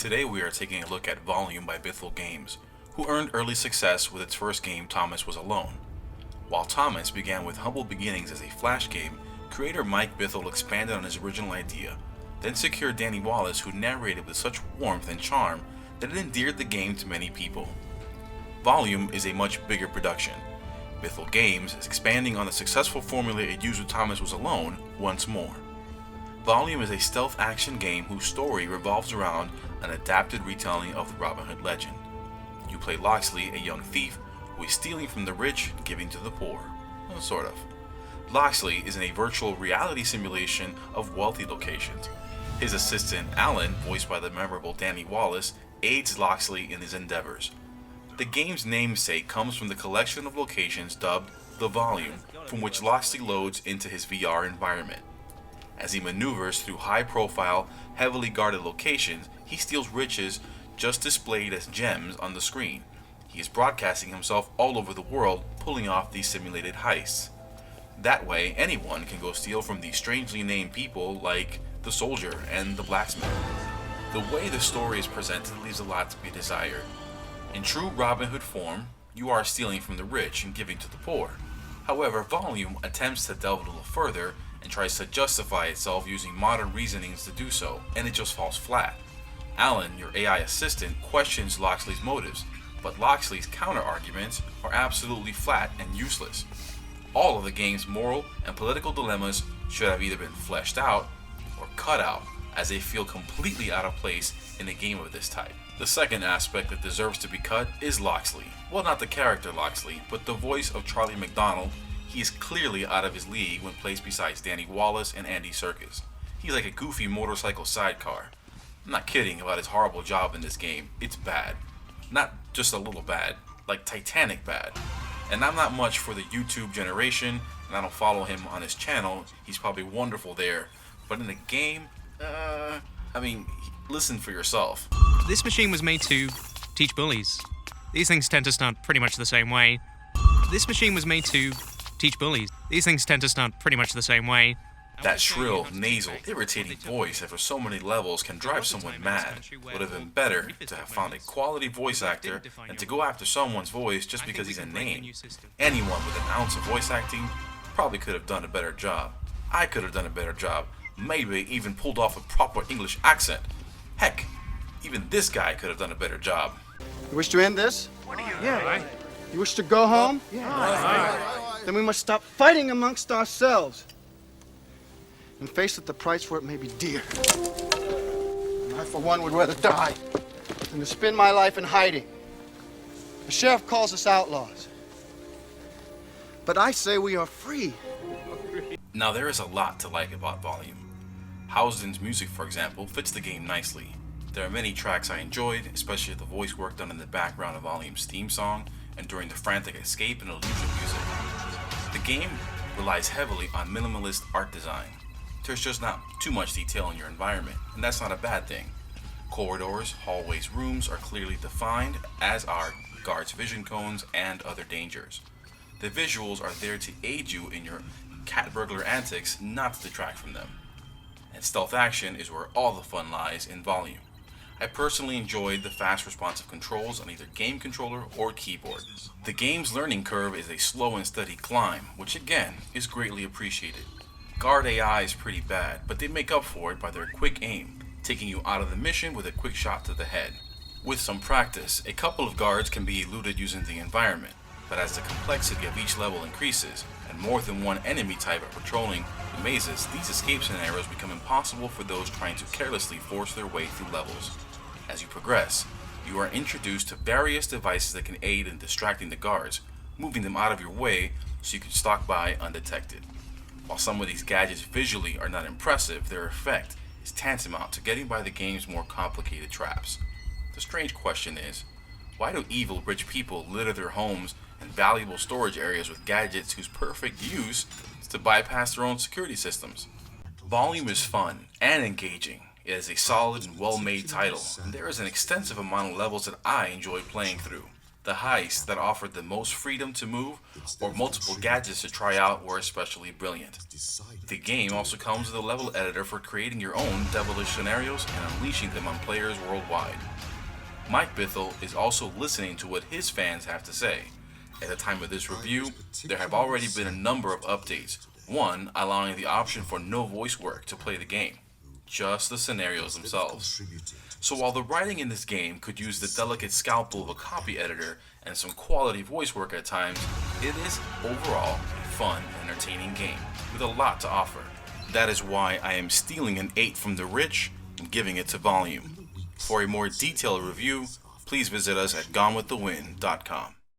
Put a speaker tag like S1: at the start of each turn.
S1: Today we are taking a look at Volume by Bithell Games, who earned early success with its first game, Thomas Was Alone. While Thomas began with humble beginnings as a flash game, creator Mike Bithell expanded on his original idea, then secured Danny Wallace, who narrated with such warmth and charm that it endeared the game to many people. Volume is a much bigger production. Bithell Games is expanding on the successful formula it used with Thomas Was Alone once more. Volume is a stealth action game whose story revolves around an adapted retelling of the Robin Hood legend. You play Loxley, a young thief who is stealing from the rich and giving to the poor. Well, sort of. Loxley is in a virtual reality simulation of wealthy locations. His assistant, Alan, voiced by the memorable Danny Wallace, aids Loxley in his endeavors. The game's namesake comes from the collection of locations dubbed the Volume, from which Loxley loads into his VR environment. As he maneuvers through high-profile, heavily guarded locations, he steals riches just displayed as gems on the screen. He is broadcasting himself all over the world, pulling off these simulated heists. That way, anyone can go steal from these strangely named people like the soldier and the blacksmith. The way the story is presented leaves a lot to be desired. In true Robin Hood form, you are stealing from the rich and giving to the poor. However, Volume attempts to delve a little further and tries to justify itself using modern reasonings to do so, and it just falls flat. Alan, your AI assistant, questions Loxley's motives, but Loxley's counter-arguments are absolutely flat and useless. All of the game's moral and political dilemmas should have either been fleshed out or cut out, as they feel completely out of place in a game of this type. The second aspect that deserves to be cut is Loxley. Well, not the character Loxley, but the voice of Charlie McDonald. He is clearly out of his league when placed beside Danny Wallace and Andy Serkis. He's like a goofy motorcycle sidecar. I'm not kidding about his horrible job in this game. It's bad. Not just a little bad, like Titanic bad. And I'm not much for the YouTube generation, and I don't follow him on his channel. He's probably wonderful there. But in the game, listen for yourself.
S2: This machine was made to teach bullies. These things tend to start pretty much the same way. This machine was made to teach bullies. These things tend to start pretty much the same way.
S1: That shrill, nasal, irritating voice after so many levels can drive someone mad. Would have been better to have found a quality voice actor than to go after someone's voice just because he's a name. Anyone with an ounce of voice acting probably could have done a better job. I could have done a better job. Maybe even pulled off a proper English accent. Heck, even this guy could have done a better job.
S3: You wish to end this?
S2: Yeah.
S3: You wish to go home? Then we must stop fighting amongst ourselves and face that the price for it may be dear. And I, for one, would rather die than to spend my life in hiding. The sheriff calls us outlaws, but I say we are free.
S1: Now there is a lot to like about Volume. Housden's music, for example, fits the game nicely. There are many tracks I enjoyed, especially the voice work done in the background of Volume's theme song and during the frantic escape and illusion music. The game relies heavily on minimalist art design. There's just not too much detail in your environment, and that's not a bad thing. Corridors, hallways, rooms are clearly defined, as are guards' vision cones and other dangers. The visuals are there to aid you in your cat burglar antics, not to detract from them. And stealth action is where all the fun lies in Volume. I personally enjoyed the fast responsive controls on either game controller or keyboard. The game's learning curve is a slow and steady climb, which again is greatly appreciated. Guard AI is pretty bad, but they make up for it by their quick aim, taking you out of the mission with a quick shot to the head. With some practice, a couple of guards can be eluded using the environment, but as the complexity of each level increases, and more than one enemy type are patrolling the mazes, these escape scenarios become impossible for those trying to carelessly force their way through levels. As you progress, you are introduced to various devices that can aid in distracting the guards, moving them out of your way so you can stalk by undetected. While some of these gadgets visually are not impressive, their effect is tantamount to getting by the game's more complicated traps. The strange question is, why do evil rich people litter their homes and valuable storage areas with gadgets whose perfect use is to bypass their own security systems? Volume is fun and engaging. It is a solid and well-made title, and there is an extensive amount of levels that I enjoy playing through. The heists that offered the most freedom to move or multiple gadgets to try out were especially brilliant. The game also comes with a level editor for creating your own devilish scenarios and unleashing them on players worldwide. Mike Bithell is also listening to what his fans have to say. At the time of this review, there have already been a number of updates, one allowing the option for no voice work to play the game, just the scenarios themselves. So while the writing in this game could use the delicate scalpel of a copy editor and some quality voice work at times, it is overall a fun and entertaining game with a lot to offer. That is why I am stealing an 8 from the rich and giving it to Volume. For a more detailed review, please visit us at GoneWithTheWin.com.